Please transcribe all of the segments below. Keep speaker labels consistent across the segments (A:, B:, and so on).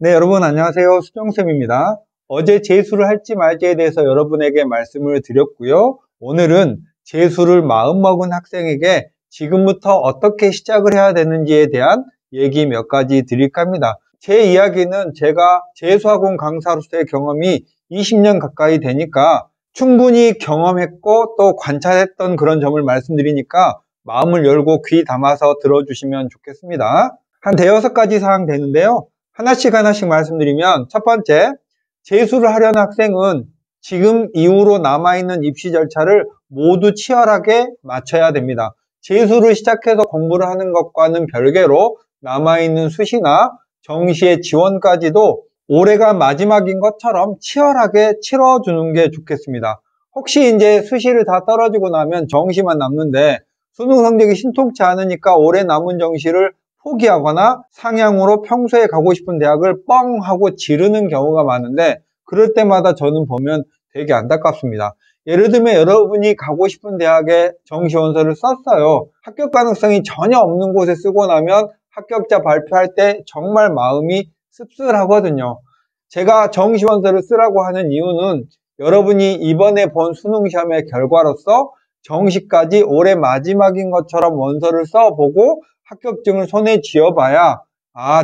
A: 네, 여러분 안녕하세요. 수정쌤입니다. 어제 재수를 할지 말지에 대해서 여러분에게 말씀을 드렸고요. 오늘은 재수를 마음먹은 학생에게 지금부터 어떻게 시작을 해야 되는지에 대한 얘기 몇 가지 드릴까 합니다. 제 이야기는 제가 재수학원 강사로서의 경험이 20년 가까이 되니까 충분히 경험했고 또 관찰했던 그런 점을 말씀드리니까 마음을 열고 귀 담아서 들어주시면 좋겠습니다. 한 대여섯 가지 사항 되는데요. 하나씩 말씀드리면, 첫 번째, 재수를 하려는 학생은 지금 이후로 남아있는 입시 절차를 모두 치열하게 마쳐야 됩니다. 재수를 시작해서 공부를 하는 것과는 별개로 남아있는 수시나 정시의 지원까지도 올해가 마지막인 것처럼 치열하게 치러주는 게 좋겠습니다. 혹시 이제 수시를 다 떨어지고 나면 정시만 남는데 수능 성적이 신통치 않으니까 올해 남은 정시를 포기하거나 상향으로 평소에 가고 싶은 대학을 뻥 하고 지르는 경우가 많은데, 그럴 때마다 저는 보면 되게 안타깝습니다. 예를 들면 여러분이 가고 싶은 대학에 정시원서를 썼어요. 합격 가능성이 전혀 없는 곳에 쓰고 나면 합격자 발표할 때 정말 마음이 씁쓸하거든요. 제가 정시원서를 쓰라고 하는 이유는 여러분이 이번에 본 수능시험의 결과로서 정시까지 올해 마지막인 것처럼 원서를 써보고 합격증을 손에 쥐어봐야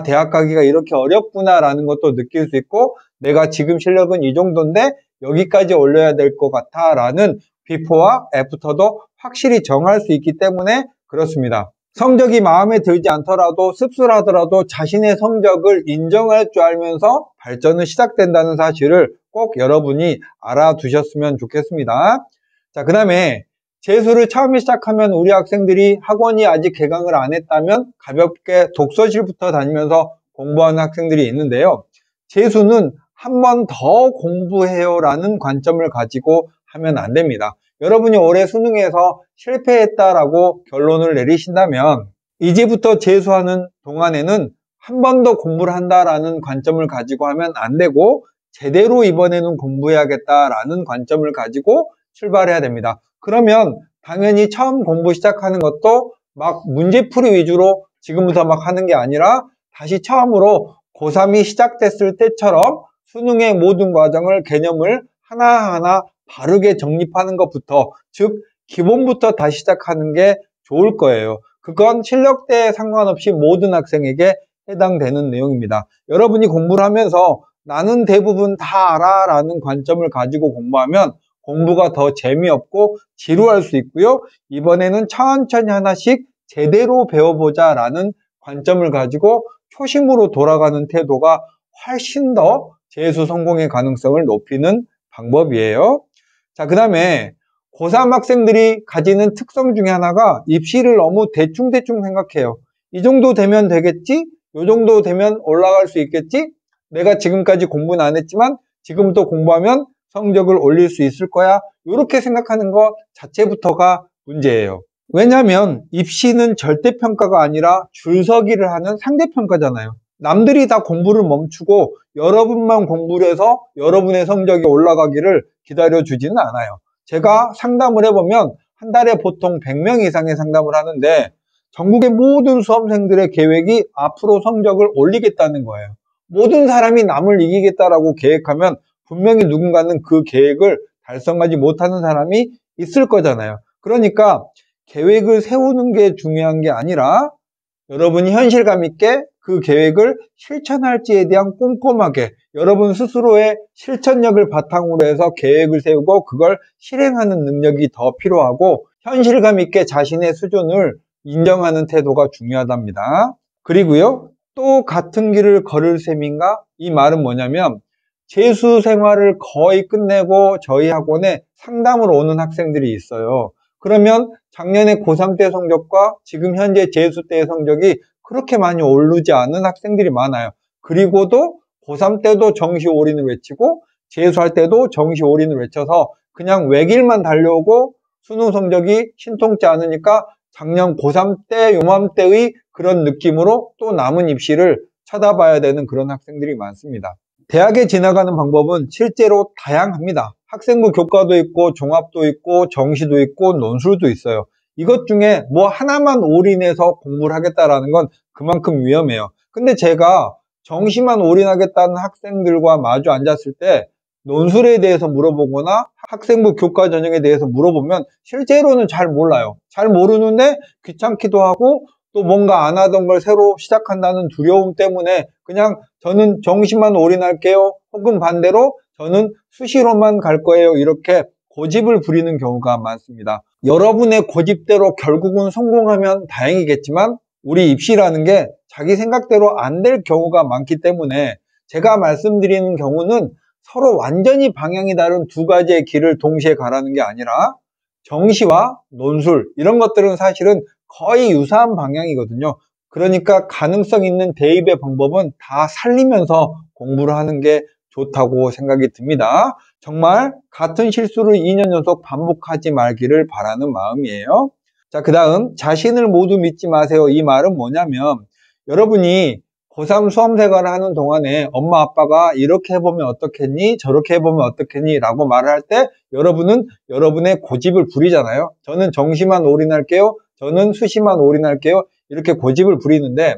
A: 대학 가기가 이렇게 어렵구나 라는 것도 느낄 수 있고, 내가 지금 실력은 이 정도인데 여기까지 올려야 될 것 같아 라는 비포와 애프터도 확실히 정할 수 있기 때문에 그렇습니다. 성적이 마음에 들지 않더라도 씁쓸하더라도 자신의 성적을 인정할 줄 알면서 발전은 시작된다는 사실을 꼭 여러분이 알아두셨으면 좋겠습니다. 자, 그 다음에 재수를 처음에 시작하면 우리 학생들이 학원이 아직 개강을 안 했다면 가볍게 독서실부터 다니면서 공부하는 학생들이 있는데요. 재수는 한 번 더 공부해요 라는 관점을 가지고 하면 안 됩니다. 여러분이 올해 수능에서 실패했다라고 결론을 내리신다면 이제부터 재수하는 동안에는 한 번 더 공부를 한다라는 관점을 가지고 하면 안 되고, 제대로 이번에는 공부해야겠다라는 관점을 가지고 출발해야 됩니다. 그러면 당연히 처음 공부 시작하는 것도 막 문제풀이 위주로 지금부터 막 하는 게 아니라 다시 처음으로 고3이 시작됐을 때처럼 수능의 모든 과정을, 개념을 하나하나 바르게 정립하는 것부터, 즉 기본부터 다시 시작하는 게 좋을 거예요. 그건 실력대에 상관없이 모든 학생에게 해당되는 내용입니다. 여러분이 공부를 하면서 나는 대부분 다 알아 라는 관점을 가지고 공부하면 공부가 더 재미없고 지루할 수 있고요. 이번에는 천천히 하나씩 제대로 배워보자 라는 관점을 가지고 초심으로 돌아가는 태도가 훨씬 더 재수 성공의 가능성을 높이는 방법이에요. 자, 그 다음에 고3 학생들이 가지는 특성 중에 하나가 입시를 너무 대충 생각해요. 이 정도 되면 되겠지? 이 정도 되면 올라갈 수 있겠지? 내가 지금까지 공부는 안 했지만 지금부터 공부하면 성적을 올릴 수 있을 거야. 이렇게 생각하는 것 자체부터가 문제예요. 왜냐하면 입시는 절대평가가 아니라 줄서기를 하는 상대평가잖아요. 남들이 다 공부를 멈추고 여러분만 공부를 해서 여러분의 성적이 올라가기를 기다려주지는 않아요. 제가 상담을 해보면 한 달에 보통 100명 이상의 상담을 하는데 전국의 모든 수험생들의 계획이 앞으로 성적을 올리겠다는 거예요. 모든 사람이 남을 이기겠다라고 계획하면 분명히 누군가는 그 계획을 달성하지 못하는 사람이 있을 거잖아요. 그러니까 계획을 세우는 게 중요한 게 아니라 여러분이 현실감 있게 그 계획을 실천할지에 대한 꼼꼼하게 여러분 스스로의 실천력을 바탕으로 해서 계획을 세우고 그걸 실행하는 능력이 더 필요하고, 현실감 있게 자신의 수준을 인정하는 태도가 중요하답니다. 그리고요, 또 같은 길을 걸을 셈인가? 이 말은 뭐냐면 재수 생활을 거의 끝내고 저희 학원에 상담으로 오는 학생들이 있어요. 그러면 작년에 고3 때 성적과 지금 현재 재수 때의 성적이 그렇게 많이 오르지 않은 학생들이 많아요. 그리고도 고3 때도 정시 올인을 외치고 재수할 때도 정시 올인을 외쳐서 그냥 외길만 달려오고 수능 성적이 신통치 않으니까 작년 고3 때 요맘때의 그런 느낌으로 또 남은 입시를 쳐다봐야 되는 그런 학생들이 많습니다. 대학에 지나가는 방법은 실제로 다양합니다. 학생부 교과도 있고 종합도 있고 정시도 있고 논술도 있어요. 이것 중에 뭐 하나만 올인해서 공부를 하겠다라는 건 그만큼 위험해요. 근데 제가 정시만 올인하겠다는 학생들과 마주 앉았을 때 논술에 대해서 물어보거나 학생부 교과 전형에 대해서 물어보면 실제로는 잘 몰라요. 잘 모르는데 귀찮기도 하고 또 뭔가 안 하던 걸 새로 시작한다는 두려움 때문에 그냥 저는 정시만 올인할게요. 혹은 반대로 저는 수시로만 갈 거예요. 이렇게 고집을 부리는 경우가 많습니다. 여러분의 고집대로 결국은 성공하면 다행이겠지만 우리 입시라는 게 자기 생각대로 안 될 경우가 많기 때문에 제가 말씀드리는 경우는 서로 완전히 방향이 다른 두 가지의 길을 동시에 가라는 게 아니라 정시와 논술 이런 것들은 사실은 거의 유사한 방향이거든요. 그러니까 가능성 있는 대입의 방법은 다 살리면서 공부를 하는 게 좋다고 생각이 듭니다. 정말 같은 실수를 2년 연속 반복하지 말기를 바라는 마음이에요. 자, 그 다음 자신을 모두 믿지 마세요. 이 말은 뭐냐면 여러분이 고3 수험생활을 하는 동안에 엄마 아빠가 이렇게 해보면 어떻겠니? 저렇게 해보면 어떻겠니? 라고 말을 할 때 여러분은 여러분의 고집을 부리잖아요. 저는 정시만 올인할게요. 저는 수시만 올인할게요. 이렇게 고집을 부리는데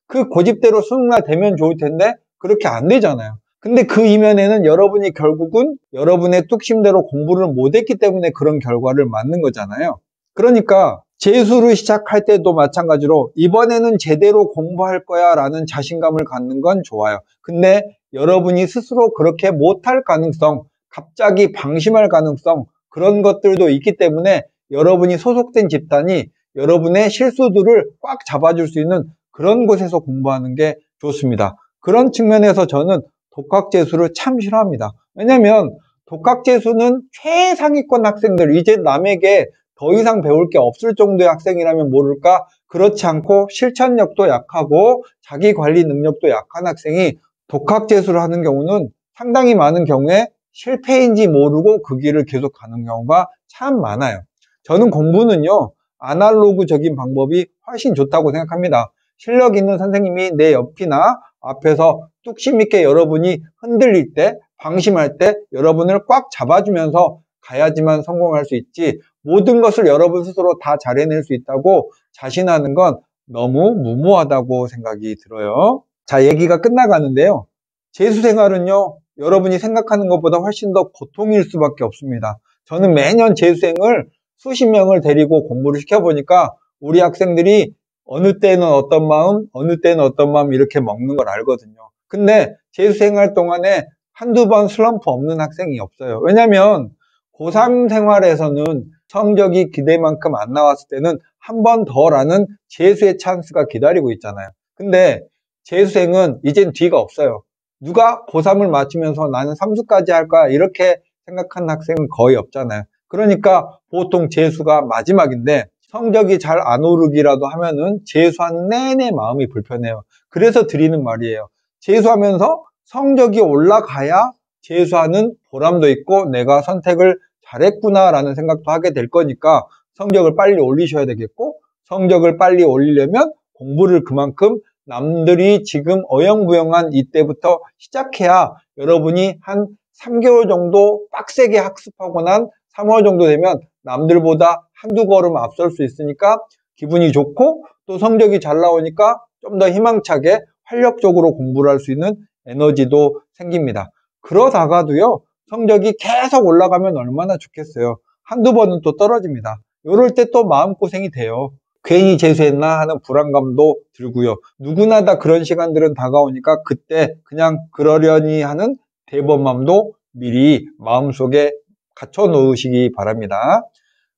A: 그 고집대로 수능날 되면 좋을 텐데 그렇게 안 되잖아요. 근데 그 이면에는 여러분이 결국은 여러분의 뚝심대로 공부를 못했기 때문에 그런 결과를 맞는 거잖아요. 그러니까 재수를 시작할 때도 마찬가지로 이번에는 제대로 공부할 거야 라는 자신감을 갖는 건 좋아요. 근데 여러분이 스스로 그렇게 못할 가능성, 갑자기 방심할 가능성 그런 것들도 있기 때문에 여러분이 소속된 집단이 여러분의 실수들을 꽉 잡아줄 수 있는 그런 곳에서 공부하는 게 좋습니다. 그런 측면에서 저는 독학재수를 참 싫어합니다. 왜냐면 독학재수는 최상위권 학생들, 이제 남에게 더 이상 배울 게 없을 정도의 학생이라면 모를까 그렇지 않고 실천력도 약하고 자기 관리 능력도 약한 학생이 독학재수를 하는 경우는 상당히 많은 경우에 실패인지 모르고 그 길을 계속 가는 경우가 참 많아요. 저는 공부는요 아날로그적인 방법이 훨씬 좋다고 생각합니다. 실력 있는 선생님이 내 옆이나 앞에서 뚝심 있게 여러분이 흔들릴 때 방심할 때 여러분을 꽉 잡아주면서 가야지만 성공할 수 있지 모든 것을 여러분 스스로 다 잘 해낼 수 있다고 자신하는 건 너무 무모하다고 생각이 들어요. 자, 얘기가 끝나가는데요. 재수생활은요, 여러분이 생각하는 것보다 훨씬 더 고통일 수밖에 없습니다. 저는 매년 재수생을 수십 명을 데리고 공부를 시켜보니까 우리 학생들이 어느 때는 어떤 마음, 어느 때는 어떤 마음 이렇게 먹는 걸 알거든요. 근데 재수생활 동안에 한두 번 슬럼프 없는 학생이 없어요. 왜냐면 고3 생활에서는 성적이 기대만큼 안 나왔을 때는 한 번 더라는 재수의 찬스가 기다리고 있잖아요. 근데 재수생은 이젠 뒤가 없어요. 누가 고3을 마치면서 나는 삼수까지 할 거야 이렇게 생각하는 학생은 거의 없잖아요. 그러니까 보통 재수가 마지막인데 성적이 잘 안 오르기라도 하면은 재수하는 내내 마음이 불편해요. 그래서 드리는 말이에요. 재수하면서 성적이 올라가야 재수하는 보람도 있고 내가 선택을 잘했구나 라는 생각도 하게 될 거니까 성적을 빨리 올리셔야 되겠고 성적을 빨리 올리려면 공부를 그만큼 남들이 지금 어영부영한 이때부터 시작해야 여러분이 한 3개월 정도 빡세게 학습하고 난 3월 정도 되면 남들보다 한두 걸음 앞설 수 있으니까 기분이 좋고 또 성적이 잘 나오니까 좀 더 희망차게 활력적으로 공부를 할 수 있는 에너지도 생깁니다. 그러다가도요 성적이 계속 올라가면 얼마나 좋겠어요. 한두 번은 또 떨어집니다. 이럴 때 또 마음고생이 돼요. 괜히 재수했나 하는 불안감도 들고요. 누구나 다 그런 시간들은 다가오니까 그때 그냥 그러려니 하는 대범함도 미리 마음속에 갖춰 놓으시기 바랍니다.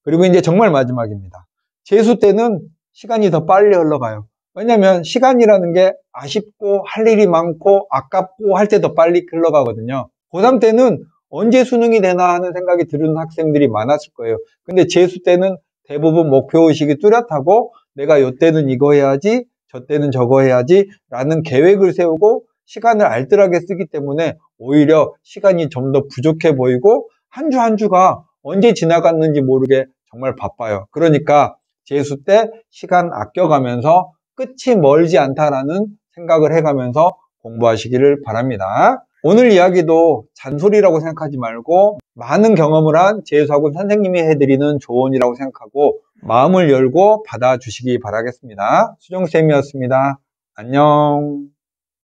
A: 그리고 이제 정말 마지막입니다. 재수 때는 시간이 더 빨리 흘러가요. 왜냐면 시간이라는 게 아쉽고 할 일이 많고 아깝고 할 때 더 빨리 흘러가거든요. 고3 때는 언제 수능이 되나 하는 생각이 드는 학생들이 많았을 거예요. 근데 재수 때는 대부분 목표의식이 뚜렷하고 내가 요때는 이거 해야지 저 때는 저거 해야지 라는 계획을 세우고 시간을 알뜰하게 쓰기 때문에 오히려 시간이 좀 더 부족해 보이고 한 주 한 주가 언제 지나갔는지 모르게 정말 바빠요. 그러니까 재수 때 시간 아껴가면서 끝이 멀지 않다라는 생각을 해가면서 공부하시기를 바랍니다. 오늘 이야기도 잔소리라고 생각하지 말고 많은 경험을 한 재수학원 선생님이 해드리는 조언이라고 생각하고 마음을 열고 받아주시기 바라겠습니다. 수정쌤이었습니다. 안녕.